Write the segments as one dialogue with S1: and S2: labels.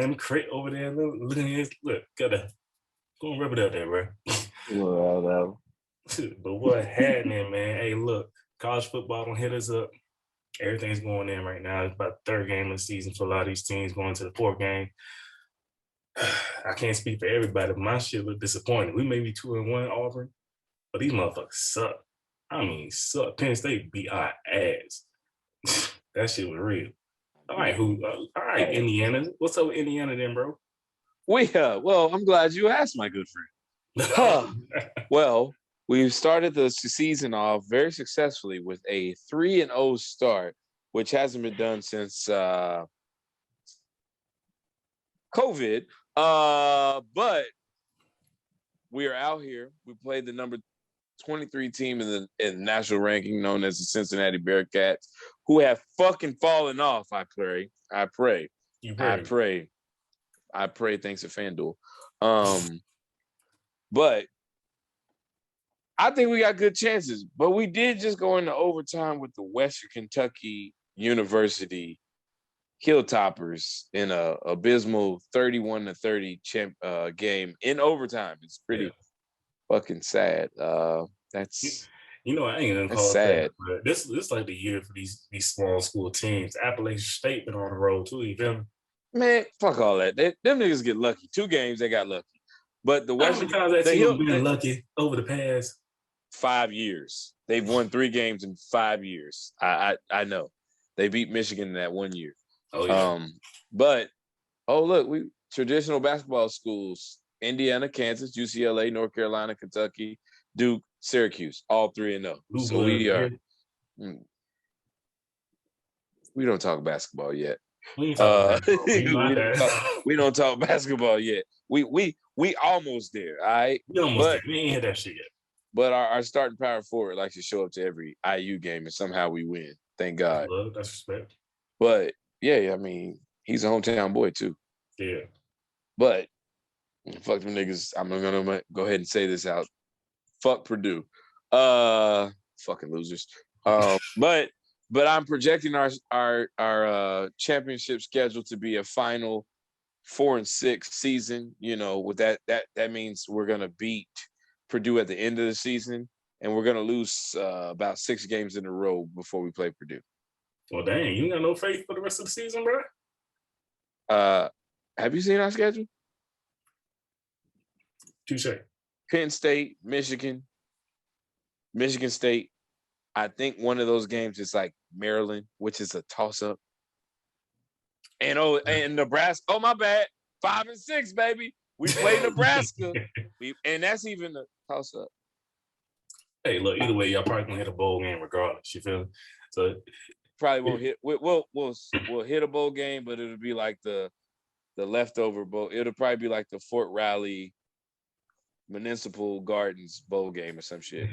S1: them crit over there. Look at his look. Gotta go and rub it up there, bro.
S2: Well,
S1: But what happening, man? Hey, look, college football don't hit us up. Everything's going in right now. It's about the third game of the season for a lot of these teams going to the fourth game. I can't speak for everybody, but my shit look disappointing. We may be 2-1 Auburn, but these motherfuckers suck. I mean, suck. Penn State beat our ass. That shit was real. All right, Indiana. What's up with Indiana then, bro?
S3: Well, I'm glad you asked, my good friend. Well, we've started the season off very successfully with a 3-0 start, which hasn't been done since COVID. But we are out here. We played the number 23 team in the national ranking, known as the Cincinnati Bearcats, who have fucking fallen off. I pray. Thanks to FanDuel. But I think we got good chances. But we did just go into overtime with the Western Kentucky University Hilltoppers in a abysmal 31-30 game in overtime. It's pretty fucking sad. That's
S1: I ain't gonna call it sad. But this is like the year for these small school teams. Appalachian State been on the road too. You feel me?
S3: Man, fuck all that. Them niggas get lucky. 2 games they got lucky. But the Western
S1: times that team been lucky over the past
S3: 5 years. They've won 3 games in 5 years. I know. They beat Michigan in that 1 year.
S1: Oh yeah.
S3: But look, we traditional basketball schools: Indiana, Kansas, UCLA, North Carolina, Kentucky, Duke, Syracuse, all 3-0. So we are. We don't talk basketball yet. We don't talk basketball yet. We almost there. All right.
S1: We almost there. We ain't hit that shit yet.
S3: But our starting power forward likes to show up to every IU game, and somehow we win. Thank God.
S1: That's respect.
S3: But yeah, I mean, he's a hometown boy too.
S1: Yeah.
S3: But fuck them niggas. I'm gonna go ahead and say this out. Fuck Purdue. Fucking losers. But I'm projecting our championship schedule to be a final 4-6 season. With that means we're gonna beat Purdue at the end of the season, and we're gonna lose about 6 games in a row before we play Purdue.
S1: Well, dang, you got no faith for the rest of the season, bro?
S3: Have you seen our schedule?
S1: Touche.
S3: Penn State, Michigan State. I think one of those games is like Maryland, which is a toss-up. And Nebraska. Oh, my bad. 5 and 6, baby. We play Nebraska. And that's even a toss-up.
S1: Hey, look, either way, y'all probably gonna hit a bowl game regardless. You feel me? So
S3: probably won't hit. We'll hit a bowl game, but it'll be like the leftover bowl. It'll probably be like the Fort Riley Municipal Gardens bowl game or some shit.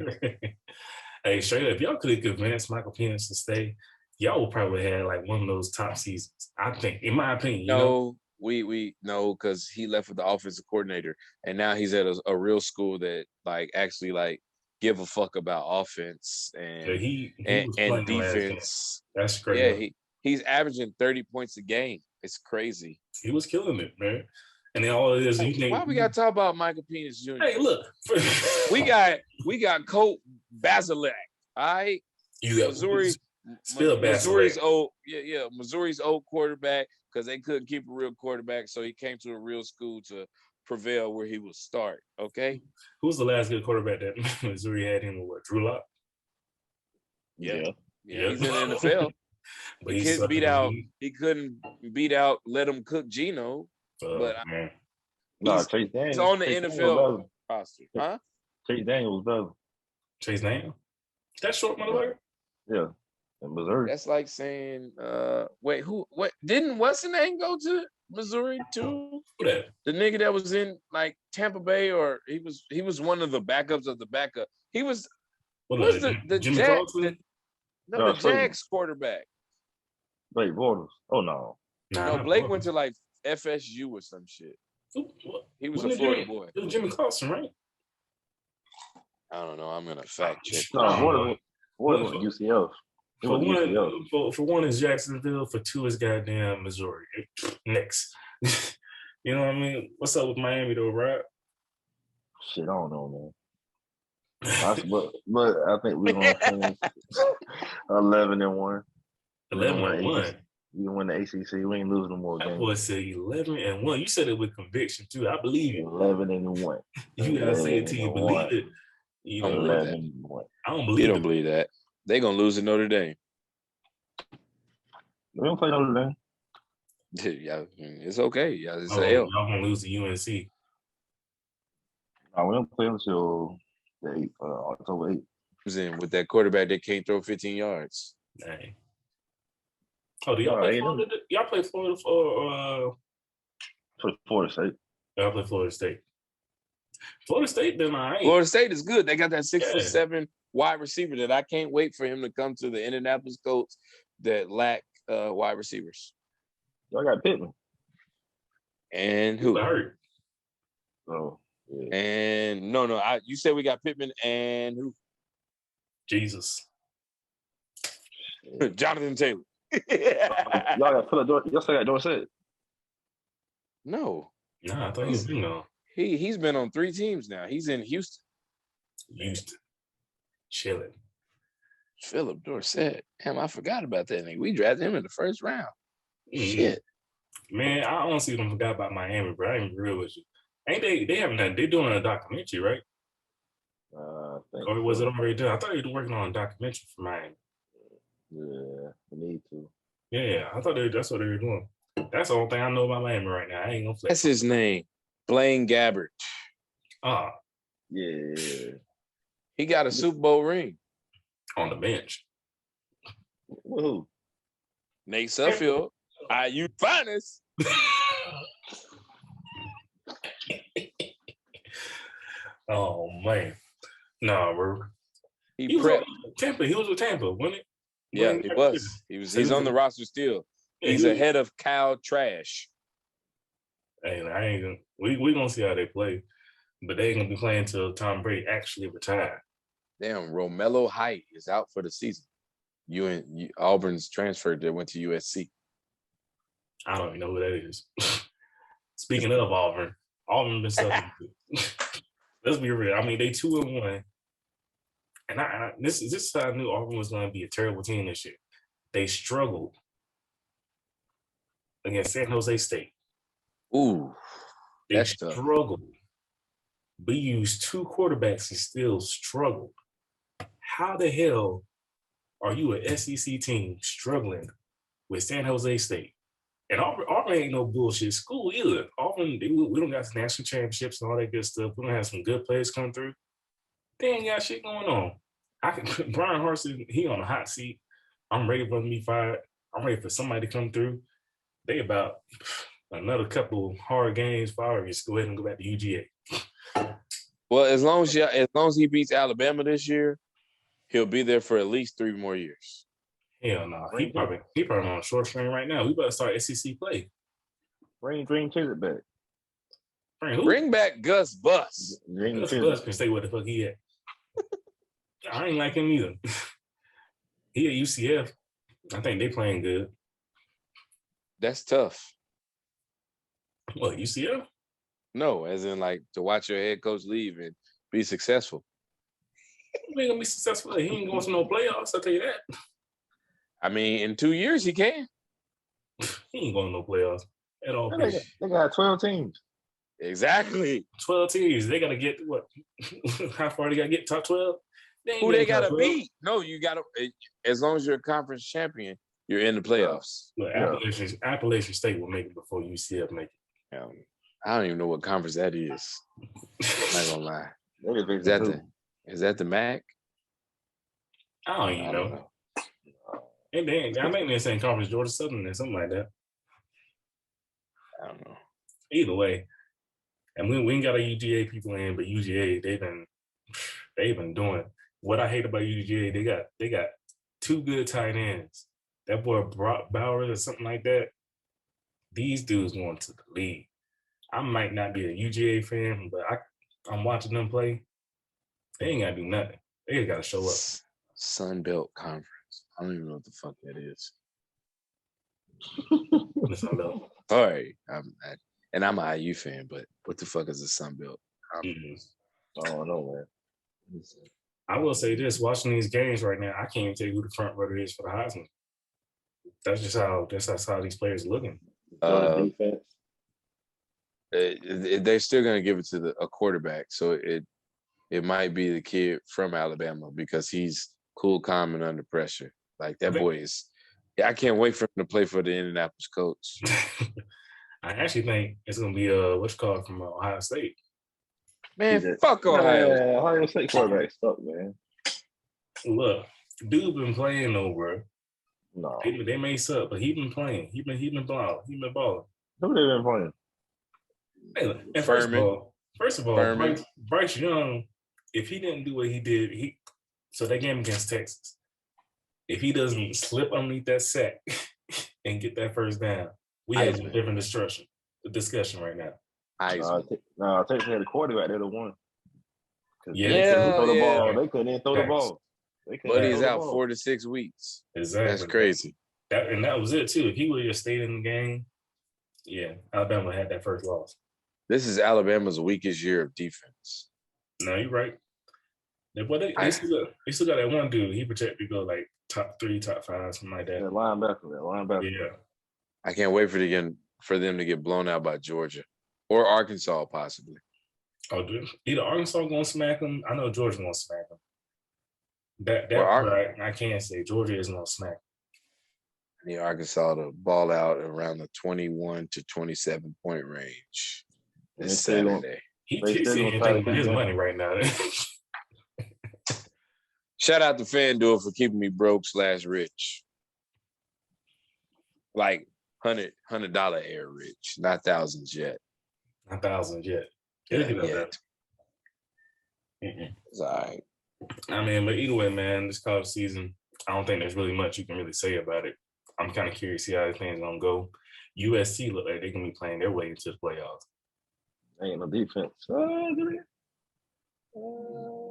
S1: Hey, straight up, if y'all could have convinced Michael Penix to stay, y'all would probably have like one of those top seasons. I think, in my opinion.
S3: We know, because he left with the offensive coordinator, and now he's at a real school that actually give a fuck about offense and defense.
S1: That's crazy.
S3: Yeah, he's averaging 30 points a game. It's crazy.
S1: He was killing it, man. And then all it is,
S3: why we gotta talk about Michael Penix Jr.?
S1: Hey, look,
S3: we got Colt Basilek. All right,
S1: you got
S3: Missouri's old quarterback, because they couldn't keep a real quarterback, so he came to a real school to prevail where he will start. Okay,
S1: who's the last good quarterback that Missouri had him with? Drew Lock.
S3: Yeah, he's in the NFL. But he couldn't beat out Let him cook Geno.
S2: Chase Daniels.
S3: He's on the NFL roster. Huh?
S2: Chase Daniels does.
S1: Chase Daniels? That short motherfucker?
S2: Yeah. In Missouri.
S3: That's like saying, didn't what's the name go to Missouri too?
S1: Who that?
S3: The nigga that was in Tampa Bay, or he was one of the backups of the backup. He was the Jags quarterback.
S2: Blake Bortles. Oh no.
S3: No, Blake went to FSU or some shit. He was a Florida boy.
S1: It was Jimmy Clausen, right?
S3: I don't know. I'm gonna fact check.
S2: No, what was UCF?
S1: For one is Jacksonville. For 2 is goddamn Missouri. Next. You know what I mean? What's up with Miami though, Rob?
S2: Shit, I don't know, man. But I think we're gonna finish 11-1.
S1: 11-1.
S2: We can win the ACC. We ain't losing no more
S1: That
S2: games.
S1: boy said 11-1. You said it with conviction too. I believe you.
S2: 11-1.
S1: You gotta say it till you believe it.
S3: I don't believe that.
S2: 11-1.
S1: I don't
S3: You
S1: believe
S3: don't
S1: it.
S3: believe that. They gonna lose to Notre Dame.
S2: We don't play Notre Dame.
S3: Yeah, it's okay. Yeah, it's
S1: Oh,
S3: a L.
S1: y'all gonna lose to UNC.
S2: No, we don't play until October 8th.
S3: In with that quarterback that can't throw 15 yards.
S1: Dang. Oh, do y'all play Florida? Y'all play Florida for
S2: Florida State.
S1: y'all play Florida State. Florida State been all right.
S3: Florida State is good. They got that 6'7" wide receiver that I can't wait for him to come to the Indianapolis Colts that lack wide receivers.
S2: Y'all got Pittman.
S3: And who?
S1: Hurt.
S2: So yeah.
S3: And no, you said we got Pittman and who?
S1: Jesus.
S3: Jonathan Taylor.
S2: Y'all got Philadelphia. Y'all still got Dorsett.
S3: No.
S1: Nah, I thought he was been on.
S3: He's been on 3 teams now. He's in Houston.
S1: Chilling.
S3: Philip Dorsett. Damn, I forgot about that nigga. We drafted him in the first round. Shit.
S1: Man, I honestly don't forgot about Miami, bro. I ain't real with you. Ain't they haven't done, they're doing a documentary, right? Or was it already done? I thought they were working on a documentary for Miami.
S2: Yeah, we need to.
S1: Yeah, I thought that's what they were doing. That's the only thing I know about Miami right now. I ain't gonna flex.
S3: That's his name. Blaine Gabbert.
S2: Yeah.
S3: He got a Super Bowl ring.
S1: On the bench.
S2: Woohoo.
S3: Nate Suffield. IU finest.
S1: Oh man. No, bro.
S3: He prepped.
S1: Tampa. He was with Tampa, wasn't it?
S3: Yeah, he was. He's on the roster still. He's ahead of Kyle Trash.
S1: Hey, I ain't gonna, we gonna see how they play, but they ain't gonna be playing until Tom Brady actually retire.
S3: Damn, Romello Height is out for the season. Auburn's transferred that went to USC.
S1: I don't even know who that is. Speaking of Auburn been sucking. Let's be real. I mean, they 2-1, and this is how I knew Auburn was going to be a terrible team this year. They struggled against San Jose State.
S3: Ooh,
S1: they struggled. We used 2 quarterbacks and still struggled. How the hell are you an SEC team struggling with San Jose State? And Auburn ain't no bullshit school either. Auburn, we don't got national championships and all that good stuff. We don't have some good players come through. They ain't got shit going on. Brian Harsin, he on the hot seat. I'm ready for him to be fired. I'm ready for somebody to come through. They about another couple hard games for just go ahead and go back to UGA.
S3: Well, as long as he beats Alabama this year, he'll be there for at least 3 more years.
S1: Hell no. He probably on a short string right now. We better start SEC play.
S2: Bring Dream Chisholm back.
S3: Bring back Gus Bus.
S1: Gus Bus can stay where the fuck he at. I ain't like him either. He at UCF. I think they playing good.
S3: That's tough.
S1: What, UCF?
S3: No, as in like to watch your head coach leave and be successful.
S1: He ain't gonna be successful. He ain't going to no playoffs, I'll tell you that.
S3: I mean, in 2 years he can.
S1: He ain't going to no playoffs at all.
S2: They got 12 teams.
S3: Exactly.
S1: 12 teams. They got to get what? How far they got to get? Top 12?
S3: Who they got to beat? No, you got to. As long as you're a conference champion, you're in the playoffs.
S1: Look, Appalachian State will make it before UCF make it.
S3: I don't even know what conference that is. I'm not gonna lie. Is that the MAC?
S1: I don't even know. And then I think they're saying conference Georgia Southern or something like that.
S3: I don't know.
S1: Either way, and we ain't got a UGA people in, but UGA they've been doing what I hate about UGA. They got 2 good tight ends. That boy Brock Bowers or something like that. These dudes going to the league. I might not be a UGA fan, but I'm watching them play. They ain't gotta do nothing. They just gotta show up.
S3: Sun Belt Conference. I don't even know what the fuck that is.
S1: Listen,
S3: all right. And I'm an IU fan, but what the fuck is the Sun Belt?
S2: I don't know, man.
S1: I will say this: watching these games right now, I can't even tell you who the front runner is for the Heisman. That's how these players are looking.
S2: Defense.
S3: They're still gonna give it to a quarterback, so it might be the kid from Alabama because he's cool, calm, and under pressure. Like that boy is. Yeah, I can't wait for him to play for the Indianapolis Colts.
S1: I actually think it's gonna be what's called from Ohio State.
S3: Man, fuck Ohio.
S2: Ohio State quarterback stuck, man.
S1: Look, dude been playing though, bro.
S2: No.
S1: They may suck, but he been playing. He been balling. He been balling.
S2: Who they been playing?
S1: Hey, and first of all, Bryce Young, if he didn't do what he did, so that game against Texas, if he doesn't slip underneath that sack and get that first down, we have a different discussion right now.
S2: No, Texas had the quarterback. They're the one.
S3: Yeah,
S2: they couldn't throw the ball. They couldn't even throw the ball.
S3: But he's out 4 to 6 weeks.
S1: Exactly.
S3: That's crazy.
S1: That was it too. If he would have stayed in the game, yeah, Alabama had that first loss.
S3: This is Alabama's weakest year of defense.
S1: No, you're right. They still got that one dude. He projected to go like top 3, top 5, something like that.
S2: That linebacker.
S1: Yeah.
S3: I can't wait for them to get blown out by Georgia or Arkansas, possibly.
S1: Oh, dude. Either Arkansas gonna smack them. I know Georgia gonna smack them. I can't say Georgia isn't gonna smack them.
S3: I need Arkansas to ball out around the 21 to 27 point range this Saturday.
S1: He's thinking about his money right now.
S3: Shout out to FanDuel for keeping me broke / rich. Like $100 air rich, not thousands yet.
S1: Not thousands yet.
S3: It's all right.
S1: I mean, but either way, man, this college season, I don't think there's really much you can really say about it. I'm kind of curious to see how the thing's gonna go. USC look like they're gonna be playing their way into the playoffs.
S2: Ain't no defense.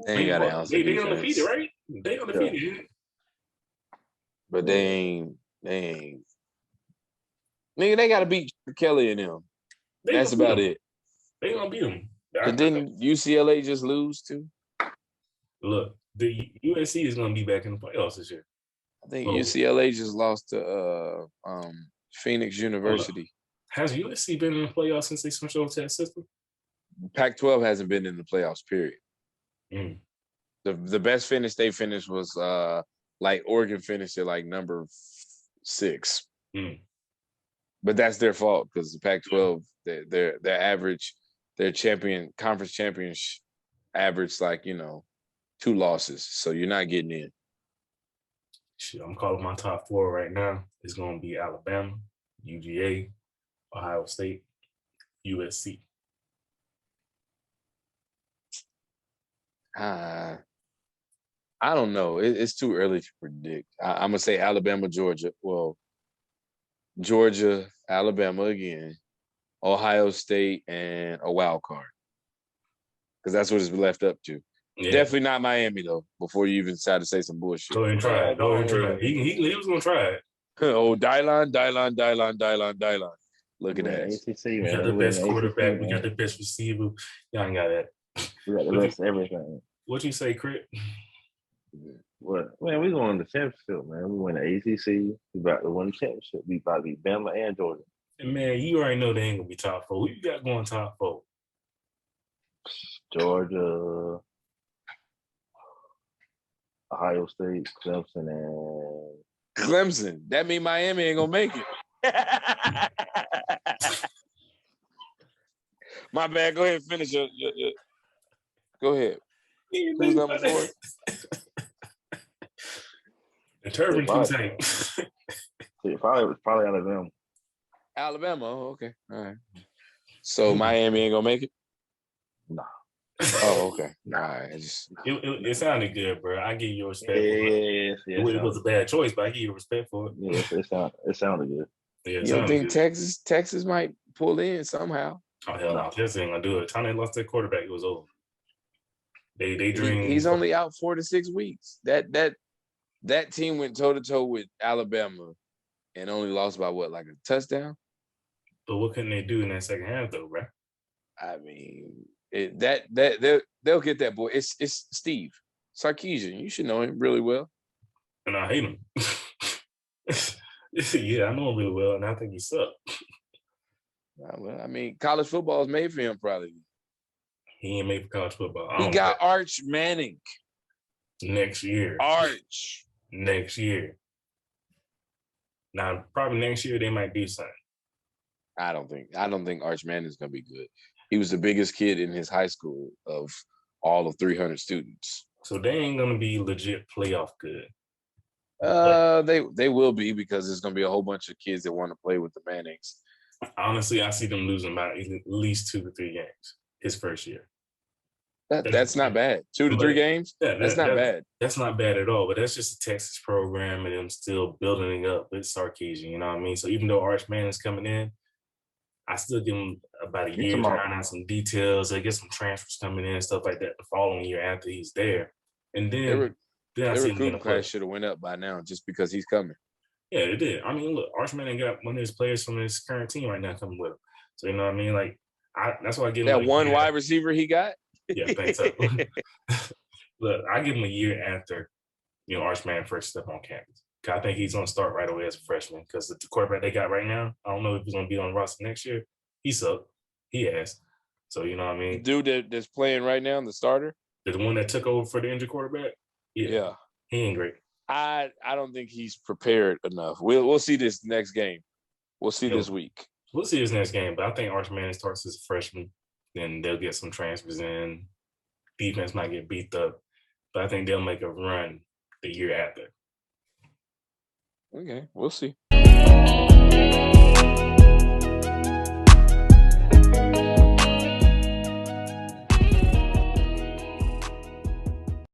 S3: They ain't got an ounce of defense.
S1: They undefeated, right? They undefeated. Yeah.
S3: But they ain't. Nigga, they got to beat Kelly and them. That's about it.
S1: They gonna beat them.
S3: But didn't UCLA just lose too?
S1: Look, the USC is gonna be back in the playoffs this year.
S3: I think UCLA just lost to Phoenix University.
S1: Has USC been in the playoffs since they switched over to that system? Pac-12
S3: hasn't been in the playoffs, period. The best finish they finished was like Oregon finished at like number 6. But that's their fault because the Pac-12, their average, their conference champions average like, 2 losses. So you're not getting in.
S1: Shit, I'm calling my top 4 right now. It's going to be Alabama, UGA, Ohio State, USC.
S3: I don't know. It's too early to predict. I'm going to say Alabama, Georgia. Well, Georgia, Alabama again, Ohio State, and a wild card. Because that's what it's left up to. Yeah. Definitely not Miami, though, before you even decide to say some bullshit.
S1: Go ahead and try it. He was going to try it.
S3: Oh, Dylon. Look at that.
S2: ACC,
S1: we got the best quarterback. We got the best receiver. Y'all ain't got that.
S2: We got the best everything.
S1: What you say, Crit?
S2: What? Man, we going to the championship, man. We win the ACC. We about to win the championship. We about to beat Bama and Georgia.
S1: And man, you already know they ain't going to be top 4. Who you got going top 4?
S2: Georgia, Ohio State, Clemson, and
S3: Clemson. That mean Miami ain't gonna make it. My bad. Go ahead and finish your. Go ahead. Who's number 4?
S1: The Turban King.
S2: Probably Alabama.
S3: Alabama. Oh, okay. All right. So Miami ain't gonna make it.
S2: Nah.
S3: Oh, okay. All right.
S1: It sounded good, bro. I give you respect.
S2: Yes,
S1: it was a bad choice, but I give you respect for it.
S2: Yeah, it sounded good.
S3: Yeah, you don't think good. Texas might pull in somehow?
S1: Oh hell no, Texas ain't gonna do it. Time they lost their quarterback, it was over. They dream.
S3: He's only out 4 to 6 weeks. That team went toe to toe with Alabama and only lost by what, like a touchdown?
S1: But what couldn't they do in that second half though, bro?
S3: I mean, they'll get that boy. It's Steve Sarkisian. You should know him really well.
S1: And I hate him. Yeah, I know him really well, and I think he sucked.
S3: Well, I mean, college football is made for him, probably.
S1: He ain't made for college football.
S3: He got Arch Manning
S1: next year.
S3: Arch.
S1: Next year. Now, probably next year they might do something.
S3: I don't think Arch Manning is gonna be good. He was the biggest kid in his high school of all of 300 students.
S1: So they ain't gonna be legit playoff good.
S3: They will be, because there's gonna be a whole bunch of kids that want to play with the Mannings.
S1: Honestly, I see them losing by at least 2 to 3 games his first year.
S3: That's not bad. 2 to 3 games. That's not bad.
S1: That's not bad at all. But that's just a Texas program, and them still building it up with Sarkisian. You know what I mean? So even though Arch Manning's coming in, I still give him about a year to iron out some details. They get some transfers coming in and stuff like that the following year after he's there. And then
S3: their recruiting class should have went up by now just because he's coming.
S1: Yeah, it did. I mean, look, Arch Manning got one of his players from his current team right now coming with him. So you know what I mean? Like, that's why I give him
S3: that one wide receiver he got.
S1: Yeah, thanks. Look, I give him a year after, Arch Manning first step on campus. I think he's going to start right away as a freshman, because the quarterback they got right now, I don't know if he's going to be on the roster next year. He sucked. He has. So, you know what I mean?
S3: The dude that's playing right now, the starter?
S1: The one that took over for the injured quarterback? Yeah. He ain't great.
S3: I don't think he's prepared enough. We'll see this next game. We'll see this week.
S1: We'll see this next game, but I think Arch Manning starts as a freshman. Then they'll get some transfers in. Defense might get beat up, but I think they'll make a run the year after.
S3: Okay, we'll see.